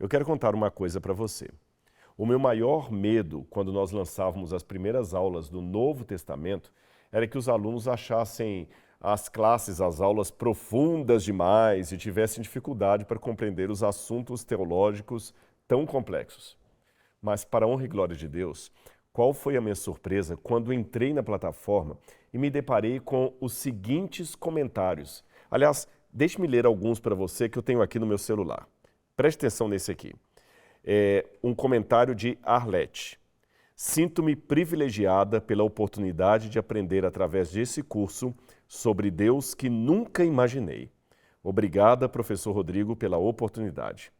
Eu quero contar uma coisa para você. O meu maior medo quando nós lançávamos as primeiras aulas do Novo Testamento era que os alunos achassem as classes, as aulas profundas demais e tivessem dificuldade para compreender os assuntos teológicos tão complexos. Mas, para a honra e glória de Deus, qual foi a minha surpresa quando entrei na plataforma e me deparei com os seguintes comentários. Aliás, deixe-me ler alguns para você que eu tenho aqui no meu celular. Preste atenção nesse aqui. É um comentário de Arlete. Sinto-me privilegiada pela oportunidade de aprender através desse curso sobre Deus que nunca imaginei. Obrigada, professor Rodrigo, pela oportunidade.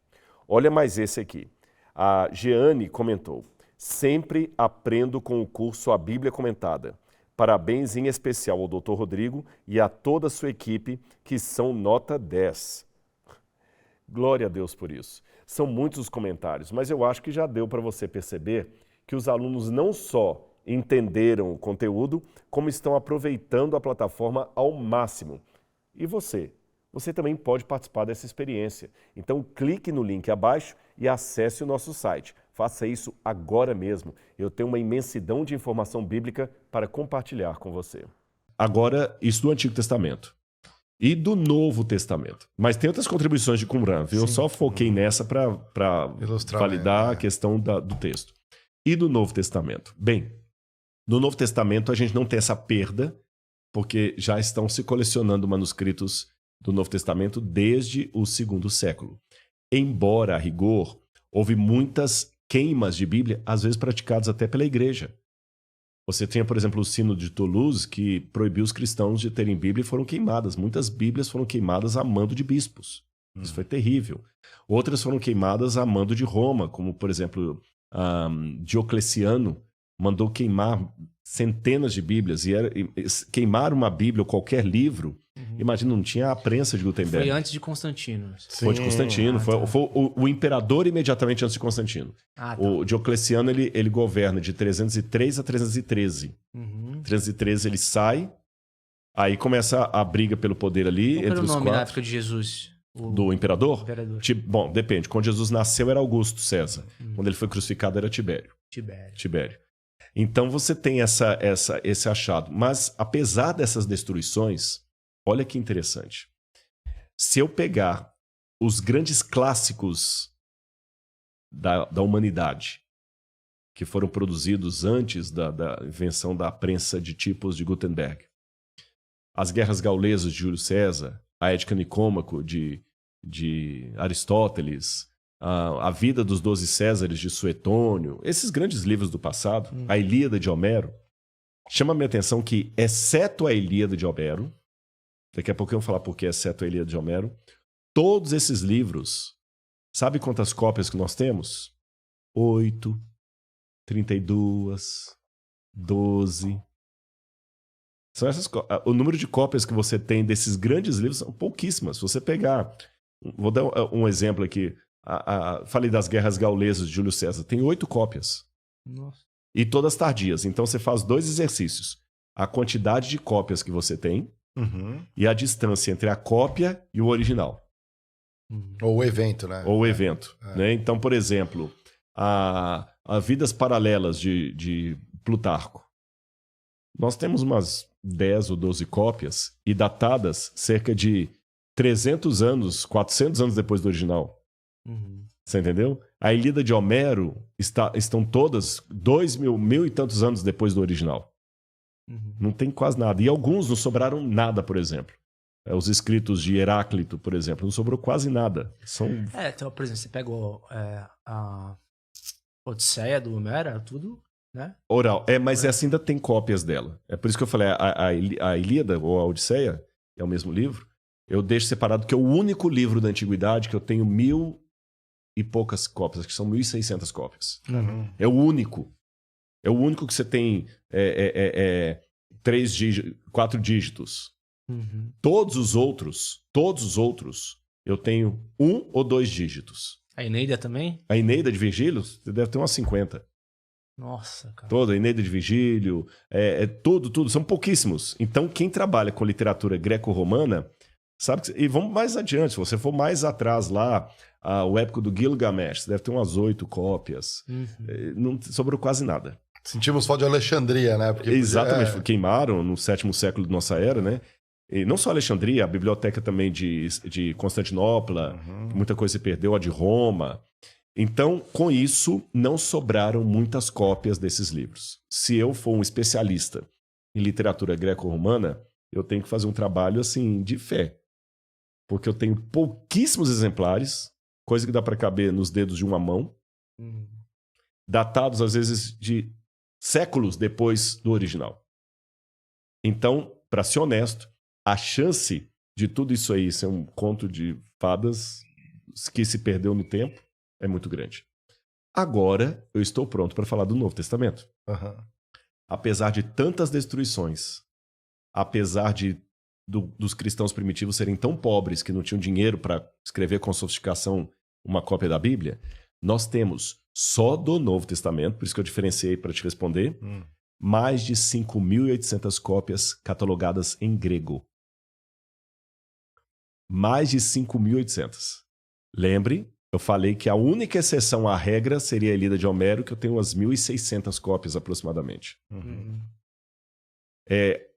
Olha mais esse aqui. A Jeane comentou, sempre aprendo com o curso A Bíblia Comentada. Parabéns em especial ao Dr. Rodrigo e a toda a sua equipe, que são nota 10. Glória a Deus por isso. São muitos os comentários, mas eu acho que já deu para você perceber que os alunos não só entenderam o conteúdo, como estão aproveitando a plataforma ao máximo. E você? Você também pode participar dessa experiência. Então clique no link abaixo e acesse o nosso site. Faça isso agora mesmo. Eu tenho uma imensidão de informação bíblica para compartilhar com você. Agora, isso do Antigo Testamento. E do Novo Testamento. Mas tem outras contribuições de Qumran, viu? Eu só foquei nessa para validar a questão do texto. E do Novo Testamento? Bem, no Novo Testamento a gente não tem essa perda, porque já estão se colecionando manuscritos do Novo Testamento desde o segundo século. Embora, a rigor, houve muitas queimas de Bíblia, às vezes praticadas até pela igreja. Você tinha, por exemplo, o Sínodo de Toulouse, que proibiu os cristãos de terem Bíblia e foram queimadas. Muitas Bíblias foram queimadas a mando de bispos. Isso foi terrível. Outras foram queimadas a mando de Roma, como, por exemplo, Diocleciano mandou queimar centenas de Bíblias. E queimar uma Bíblia ou qualquer livro, imagina, não tinha a prensa de Gutenberg. Foi antes de Constantino. Foi de Constantino. Foi o imperador imediatamente antes de Constantino. O Diocleciano, ele governa de 303 a 313. 313 ele sai, aí começa a briga pelo poder ali. Qual entre era o os nome quatro. na época de Jesus? Do imperador? Imperador. Bom, depende. Quando Jesus nasceu era Augusto César. Quando ele foi crucificado era Tibério. Tibério. Então você tem esse achado. Mas apesar dessas destruições, olha que interessante. Se eu pegar os grandes clássicos da humanidade, que foram produzidos antes da invenção da prensa de tipos de Gutenberg, as Guerras Gaulesas de Júlio César, a Ética Nicômaco de Aristóteles, a Vida dos 12 Césares de Suetônio, esses grandes livros do passado, a Ilíada de Homero, chama a minha atenção que, exceto a Ilíada de Homero, daqui a pouco eu vou falar por que exceto a Ilíada de Homero, todos esses livros, sabe quantas cópias que nós temos? 8, 32, 12... São essas, o número de cópias que você tem desses grandes livros são pouquíssimas. Se você pegar... Vou dar um exemplo aqui. Falei das Guerras Gaulesas de Júlio César. Tem 8 cópias. Nossa. E todas tardias. Então você faz 2 exercícios. A quantidade de cópias que você tem e a distância entre a cópia e o original. Ou o evento, né? Ou o evento. Né? Então, por exemplo, a Vidas Paralelas de Plutarco. Nós temos umas 10 ou 12 cópias e datadas cerca de 300 anos, 400 anos depois do original. Você entendeu? A Ilíada de Homero estão todas 2.000 e tantos anos depois do original. Não tem quase nada. E alguns não sobraram nada, por exemplo. Os escritos de Heráclito, por exemplo, não sobrou quase nada. Então, por exemplo, você pegou a Odisseia do Homero, tudo... Né? Oral. Mas essa ainda tem cópias dela. É por isso que eu falei, a Ilíada ou a Odisseia, é o mesmo livro, eu deixo separado que é o único livro da Antiguidade que eu tenho 1.000 e poucas cópias, acho que são 1.600 cópias. É o único. É o único que você tem 4 dígitos. Todos os outros, eu tenho 1 ou 2 dígitos. A Eneida também? A Eneida de Virgílio, você deve ter umas 50. Nossa, cara. Toda, Eneida de Virgílio, tudo. São pouquíssimos. Então, quem trabalha com literatura greco-romana Sabe e vamos mais adiante, se você for mais atrás lá, o épico do Gilgamesh, deve ter umas 8 cópias. Não sobrou quase nada. Sentimos falta de Alexandria, né? Porque exatamente, queimaram no 7º século de nossa era, né? E não só Alexandria, a biblioteca também de Constantinopla, muita coisa se perdeu, a de Roma. Então, com isso, não sobraram muitas cópias desses livros. Se eu for um especialista em literatura greco-romana, eu tenho que fazer um trabalho assim de fé. Porque eu tenho pouquíssimos exemplares, coisa que dá para caber nos dedos de uma mão, datados às vezes de séculos depois do original. Então, para ser honesto, a chance de tudo isso aí ser um conto de fadas que se perdeu no tempo é muito grande. Agora, eu estou pronto para falar do Novo Testamento. Apesar de tantas destruições, apesar dos cristãos primitivos serem tão pobres que não tinham dinheiro para escrever com sofisticação uma cópia da Bíblia, nós temos só do Novo Testamento, por isso que eu diferenciei para te responder, mais de 5.800 cópias catalogadas em grego. Mais de 5.800. Lembre, eu falei que a única exceção à regra seria a Ilíada de Homero, que eu tenho umas 1.600 cópias aproximadamente.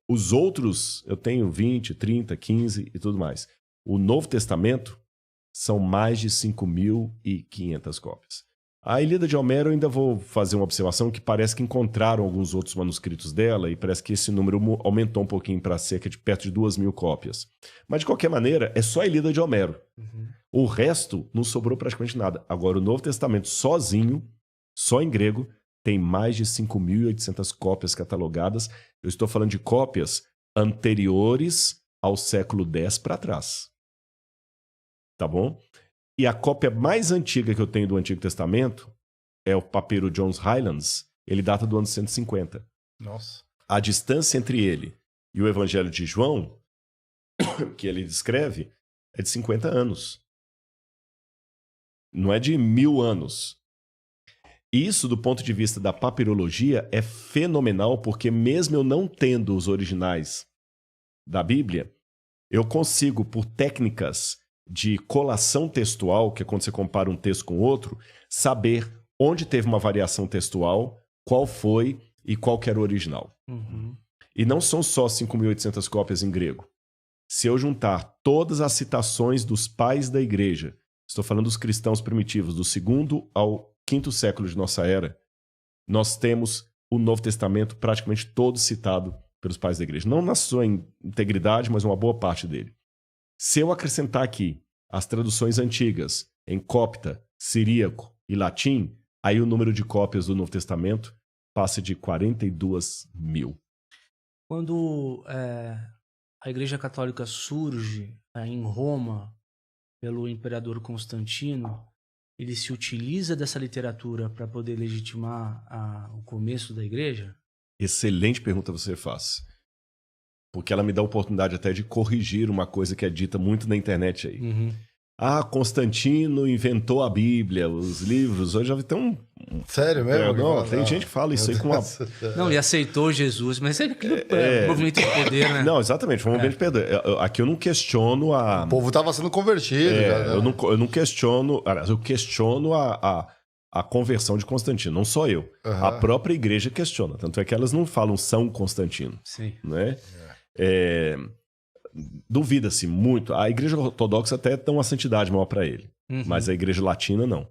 Os outros, eu tenho 20, 30, 15 e tudo mais. O Novo Testamento são mais de 5.500 cópias. A Ilíada de Homero, eu ainda vou fazer uma observação que parece que encontraram alguns outros manuscritos dela e parece que esse número aumentou um pouquinho para cerca de perto de 2.000 cópias. Mas, de qualquer maneira, é só a Ilíada de Homero. O resto não sobrou praticamente nada. Agora, o Novo Testamento sozinho, só em grego, tem mais de 5.800 cópias catalogadas. Eu estou falando de cópias anteriores ao século X para trás. Tá bom? E a cópia mais antiga que eu tenho do Antigo Testamento é o papiro Jones Highlands. Ele data do ano 150. Nossa. A distância entre ele e o Evangelho de João, que ele descreve, é de 50 anos. Não é de 1.000 anos. Isso, do ponto de vista da papirologia, é fenomenal, porque mesmo eu não tendo os originais da Bíblia, eu consigo, por técnicas de colação textual, que é quando você compara um texto com outro, saber onde teve uma variação textual, qual foi e qual que era o original. E não são só 5.800 cópias em grego. Se eu juntar todas as citações dos pais da igreja, estou falando dos cristãos primitivos, do 2º ao 5º século de nossa era, nós temos o Novo Testamento praticamente todo citado pelos pais da igreja. Não na sua integridade, mas uma boa parte dele. Se eu acrescentar aqui as traduções antigas em copta, siríaco e latim, aí o número de cópias do Novo Testamento passa de 42.000. Quando a Igreja Católica surge em Roma pelo imperador Constantino, ele se utiliza dessa literatura para poder legitimar o começo da igreja? Excelente pergunta você faz. Porque ela me dá a oportunidade até de corrigir uma coisa que é dita muito na internet aí. Constantino inventou a Bíblia, os livros. Hoje já tem um... Sério mesmo? Não, tem gente que fala isso aí com uma... Não, e aceitou Jesus, mas é movimento de poder, né? Não, exatamente, foi um movimento de poder. Aqui eu não questiono a... O povo estava sendo convertido. Eu não questiono... Eu questiono a conversão de Constantino, não só eu. A própria igreja questiona. Tanto é que elas não falam São Constantino. Sim. Né? Duvida-se muito. A igreja ortodoxa até dá uma santidade maior para ele, mas a igreja latina não.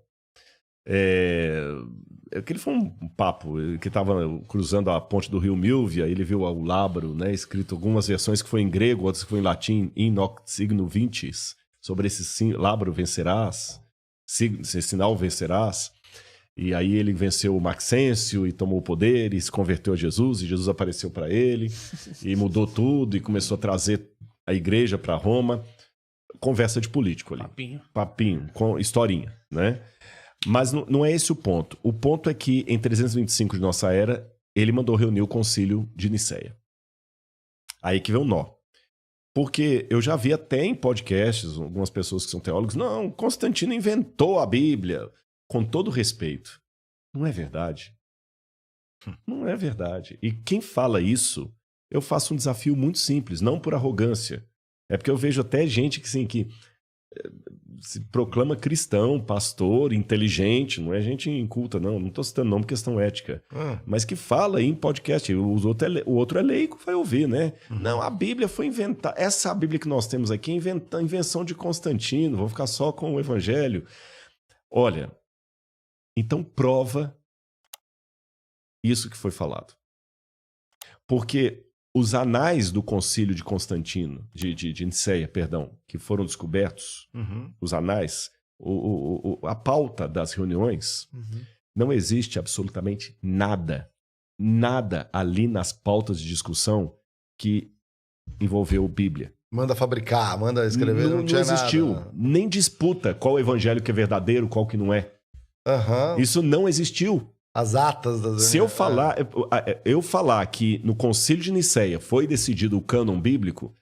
Aquele foi um papo que estava cruzando a ponte do rio Milvia, ele viu o Labro, né, escrito algumas versões que foi em grego, outras que foi em latim, in hoc signo vincis, sobre esse Labro vencerás, esse sinal vencerás. E aí ele venceu o Maxêncio e tomou o poder e se converteu a Jesus, e Jesus apareceu para ele e mudou tudo e começou a trazer a igreja para Roma. Conversa de político ali. Papinho, com historinha, né? Mas não é esse o ponto. O ponto é que em 325 de nossa era, ele mandou reunir o concílio de Nicéia. Aí que vem o nó. Porque eu já vi até em podcasts, algumas pessoas que são teólogos, não, Constantino inventou a Bíblia. Com todo respeito, não é verdade. Não é verdade. E quem fala isso, eu faço um desafio muito simples, não por arrogância, É porque eu vejo até gente que, assim, que se proclama cristão, pastor, inteligente, não é gente inculta, não estou citando nome por questão ética, mas que fala em podcast, o outro é leigo, vai ouvir, né? Não, a Bíblia foi inventada, essa Bíblia que nós temos aqui é invenção de Constantino, vou ficar só com o Evangelho. Olha, então prova isso que foi falado. Porque os anais do concílio de Constantino, de Niceia, perdão, que foram descobertos, os anais, a pauta das reuniões, não existe absolutamente nada ali nas pautas de discussão que envolveu Bíblia. Manda fabricar, manda escrever, não tinha existiu, nada. nem disputa qual evangelho que é verdadeiro, qual que não é. Isso não existiu. As atas das... Se eu falar que no concílio de Niceia foi decidido o cânon bíblico,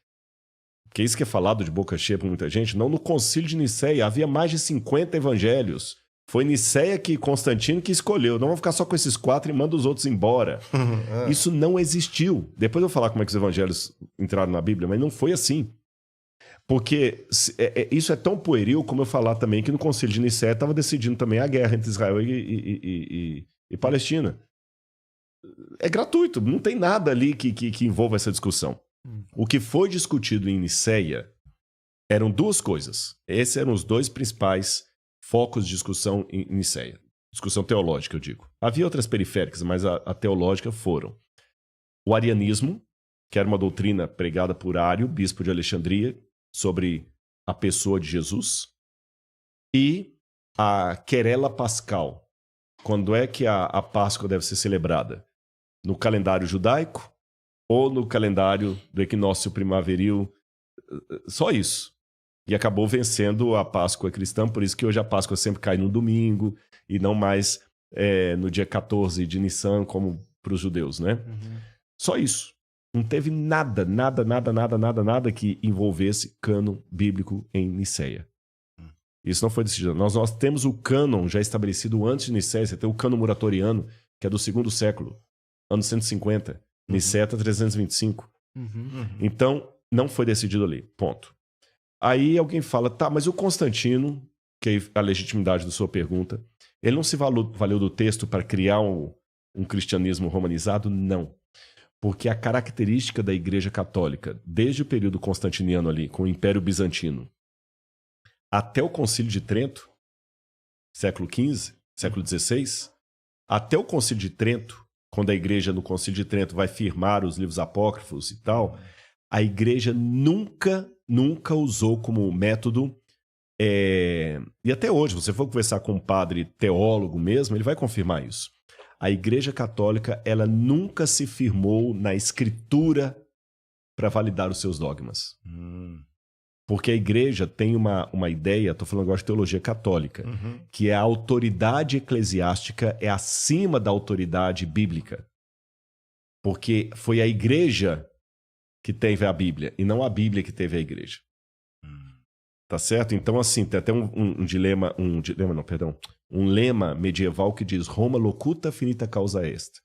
que isso que é falado de boca cheia por muita gente, não, no concílio de Niceia havia mais de 50 evangelhos. Foi Niceia que Constantino que escolheu. Não vamos ficar só com esses 4 e manda os outros embora. Isso não existiu. Depois eu vou falar como é que os evangelhos entraram na Bíblia, mas não foi assim. Porque isso é tão pueril como eu falar também que no concílio de Niceia estava decidindo também a guerra entre Israel e Palestina. É gratuito, não tem nada ali que envolva essa discussão. O que foi discutido em Niceia eram 2 coisas. Esses eram os 2 principais focos de discussão em Niceia. Discussão teológica, eu digo. Havia outras periféricas, mas a teológica foram o arianismo, que era uma doutrina pregada por Ário, bispo de Alexandria, sobre a pessoa de Jesus, e a querela pascal. Quando é que a Páscoa deve ser celebrada? No calendário judaico ou no calendário do equinócio primaveril? Só isso. E acabou vencendo a Páscoa cristã, por isso que hoje a Páscoa sempre cai no domingo e não mais no dia 14 de Nissan, como para os judeus, né? Só isso. Não teve nada que envolvesse cânon bíblico em Niceia. Isso não foi decidido. Nós temos o cânon já estabelecido antes de Niceia. Você tem o cânon muratoriano, que é do 2º século, ano 150. Niceia está 325. Então, não foi decidido ali. Ponto. Aí alguém fala, tá, mas o Constantino, que é a legitimidade da sua pergunta, ele não se valeu do texto para criar um cristianismo romanizado? Não. Porque a característica da Igreja Católica, desde o período constantiniano ali, com o Império Bizantino, até o Concílio de Trento, século XV, século XVI, até o Concílio de Trento, quando a Igreja no Concílio de Trento vai firmar os livros apócrifos e tal, a Igreja nunca usou como método, e até hoje, se você for conversar com um padre teólogo mesmo, ele vai confirmar isso. A Igreja Católica, ela nunca se firmou na Escritura para validar os seus dogmas. Porque a Igreja tem uma ideia, estou falando agora de teologia católica, que a autoridade eclesiástica é acima da autoridade bíblica. Porque foi a Igreja que teve a Bíblia, e não a Bíblia que teve a Igreja. Tá certo? Então, assim, tem até um lema medieval que diz Roma locuta finita causa est.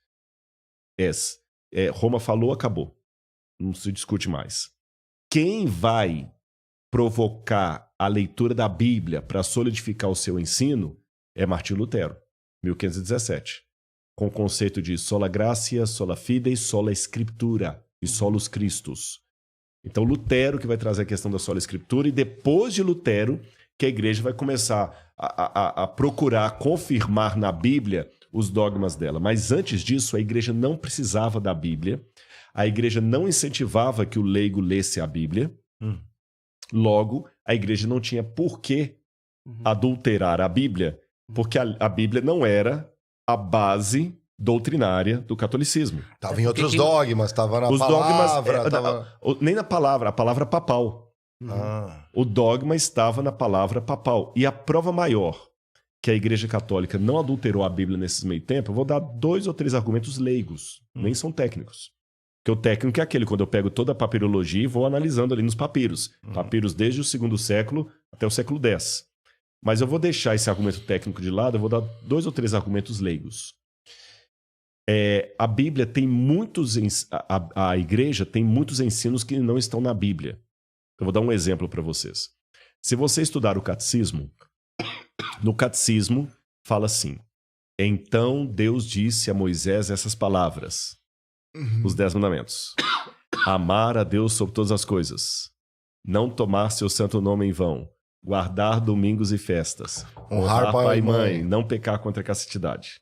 Roma falou, acabou. Não se discute mais. Quem vai provocar a leitura da Bíblia para solidificar o seu ensino é Martinho Lutero, 1517. Com o conceito de sola gratia, sola fide, sola scriptura e solus Christus. Então, Lutero que vai trazer a questão da sola escritura, e depois de Lutero que a igreja vai começar a procurar confirmar na Bíblia os dogmas dela. Mas antes disso, a igreja não precisava da Bíblia, a igreja não incentivava que o leigo lesse a Bíblia, logo, a igreja não tinha por que adulterar a Bíblia, porque a Bíblia não era a base doutrinária do catolicismo. Estava em outros dogmas, estava na palavra. Nem na palavra, a palavra papal. O dogma estava na palavra papal. E a prova maior que a Igreja Católica não adulterou a Bíblia nesses meio tempo, eu vou dar 2 ou 3 argumentos leigos, nem são técnicos. Porque o técnico é aquele, quando eu pego toda a papirologia e vou analisando ali nos papiros. Papiros desde o 2º século até o século X. Mas eu vou deixar esse argumento técnico de lado, eu vou dar 2 ou 3 argumentos leigos. A Bíblia tem muitos... A igreja tem muitos ensinos que não estão na Bíblia. Eu vou dar um exemplo para vocês. Se você estudar o catecismo, no catecismo fala assim: então Deus disse a Moisés essas palavras, os 10 mandamentos. Amar a Deus sobre todas as coisas, não tomar seu santo nome em vão, guardar domingos e festas, honrar pai e mãe, não pecar contra a castidade.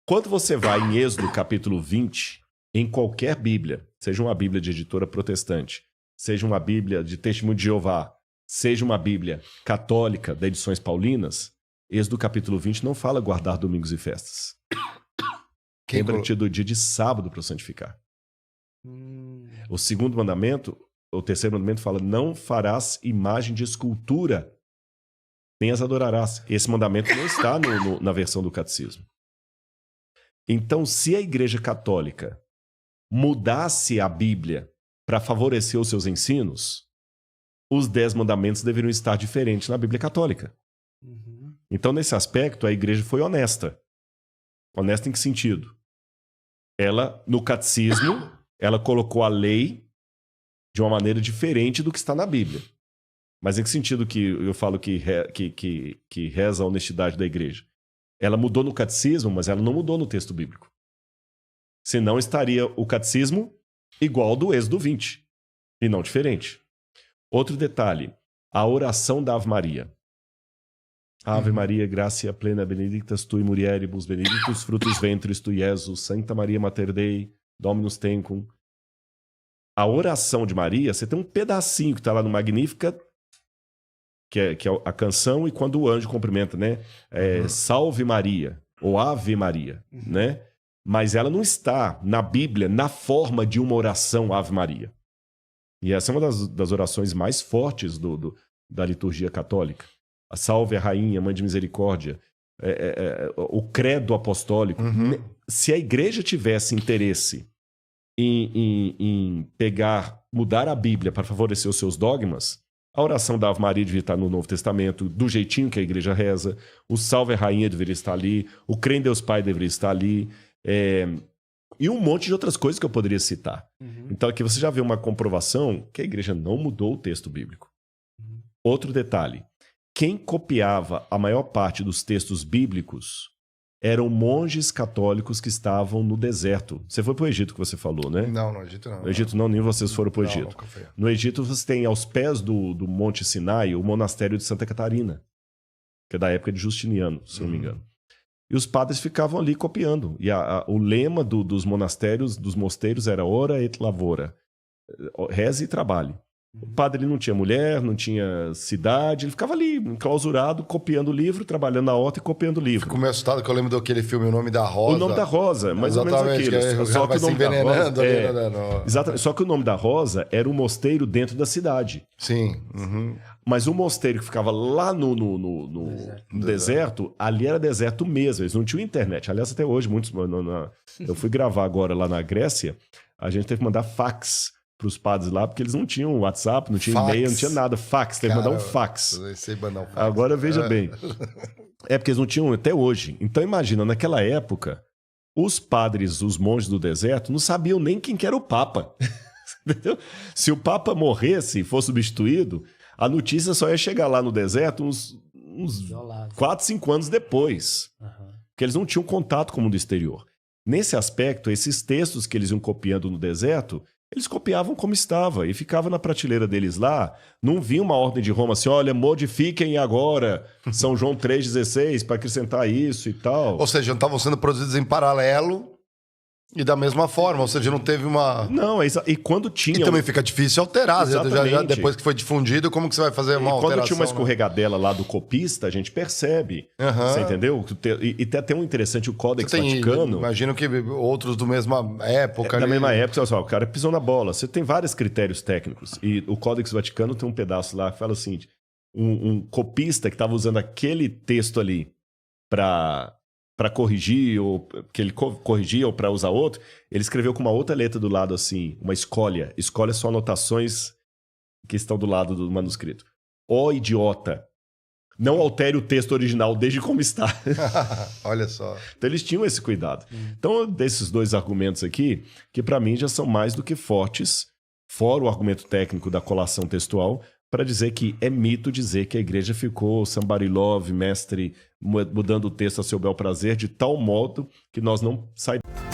Quando você vai em Êxodo capítulo 20, em qualquer Bíblia, seja uma Bíblia de editora protestante, seja uma Bíblia de Testemunho de Jeová, seja uma Bíblia católica da Edições Paulinas, Êxodo capítulo 20 não fala guardar domingos e festas. Lembra-te do dia de sábado para santificar. O segundo mandamento, o terceiro mandamento fala: não farás imagem de escultura, nem as adorarás. Esse mandamento não está na versão do catecismo. Então, se a Igreja Católica mudasse a Bíblia para favorecer os seus ensinos, os 10 mandamentos deveriam estar diferentes na Bíblia Católica. Então, nesse aspecto, a Igreja foi honesta. Honesta em que sentido? Ela, no catecismo, ela colocou a lei de uma maneira diferente do que está na Bíblia. Mas em que sentido que eu falo que reza a honestidade da Igreja? Ela mudou no catecismo, mas ela não mudou no texto bíblico. Senão estaria o catecismo igual ao do Êxodo 20, e não diferente. Outro detalhe, a oração da Ave Maria. Ave Maria, gracia plena, benedictas tui mulieribus, benedictus fructus ventris tui, Jesus, Santa Maria Mater Dei, Dominus tecum. A oração de Maria, você tem um pedacinho que está lá no Magnífica, que é a canção, e quando o anjo cumprimenta, né? Salve Maria, ou Ave Maria, né? Mas ela não está na Bíblia na forma de uma oração Ave Maria. E essa é uma das orações mais fortes da liturgia católica. A Salve a Rainha, Mãe de Misericórdia, o credo apostólico. Se a Igreja tivesse interesse em mudar a Bíblia para favorecer os seus dogmas, a oração da Ave Maria devia estar no Novo Testamento, do jeitinho que a Igreja reza, o Salve a Rainha deveria estar ali, o Crê em Deus Pai deveria estar ali, e um monte de outras coisas que eu poderia citar. Então aqui você já vê uma comprovação que a Igreja não mudou o texto bíblico. Outro detalhe, quem copiava a maior parte dos textos bíblicos eram monges católicos que estavam no deserto. Você foi para o Egito que você falou, né? Não, no Egito não. No Egito não, nem vocês foram para o Egito. Nunca fui. No Egito você tem aos pés do Monte Sinai o monastério de Santa Catarina, que é da época de Justiniano, se não me engano. E os padres ficavam ali copiando. E o lema dos monastérios, dos mosteiros, era ora et labora. Reze e trabalhe. O padre ele não tinha mulher, não tinha cidade, ele ficava ali, enclausurado, copiando o livro, trabalhando na horta e copiando o livro. Fico meio assustado que eu lembro daquele filme O Nome da Rosa. O Nome da Rosa, mais ou menos aquilo. Só que o Nome da Rosa, exatamente. Só que o Nome da Rosa era um mosteiro dentro da cidade. Sim. Mas o mosteiro que ficava lá no deserto, ali era deserto mesmo, eles não tinham internet. Aliás, até hoje, muitos... Eu fui gravar agora lá na Grécia, a gente teve que mandar fax para os padres lá, porque eles não tinham WhatsApp, não tinha e-mail, não tinha nada. Fax, teve que mandar um fax. Eu sei mandar um fax. Agora, veja bem. É porque eles não tinham até hoje. Então, imagina, naquela época, os padres, os monges do deserto, não sabiam nem quem que era o Papa. Entendeu? Se o Papa morresse e fosse substituído, a notícia só ia chegar lá no deserto uns 4, 5 anos depois. Porque eles não tinham contato com o mundo exterior. Nesse aspecto, esses textos que eles iam copiando no deserto, eles copiavam como estava e ficava na prateleira deles lá. Não vinha uma ordem de Roma assim, olha, modifiquem agora São João 3,16 para acrescentar isso e tal. Ou seja, não estavam sendo produzidos em paralelo e da mesma forma, ou seja, não teve uma... Não, e quando tinha... E também fica difícil alterar, já depois que foi difundido, como que você vai fazer uma alteração? Quando tinha uma escorregadela lá do copista, a gente percebe, você entendeu? E até um interessante, o Códex Vaticano... Imagino que outros da mesma época... Da mesma época, olha só, o cara pisou na bola. Você tem vários critérios técnicos, e o Códex Vaticano tem um pedaço lá que fala o seguinte, um copista que estava usando aquele texto ali para corrigir, ou que ele corrigia ou para usar outro, ele escreveu com uma outra letra do lado assim, uma escólia. Escólia são anotações que estão do lado do manuscrito. Ó idiota, não altere o texto original desde como está. Olha só. Então eles tinham esse cuidado. Então, desses dois argumentos aqui, que para mim já são mais do que fortes, fora o argumento técnico da colação textual, para dizer que é mito dizer que a igreja ficou somebody love, mestre, mudando o texto a seu bel prazer, de tal modo que nós não saibamos.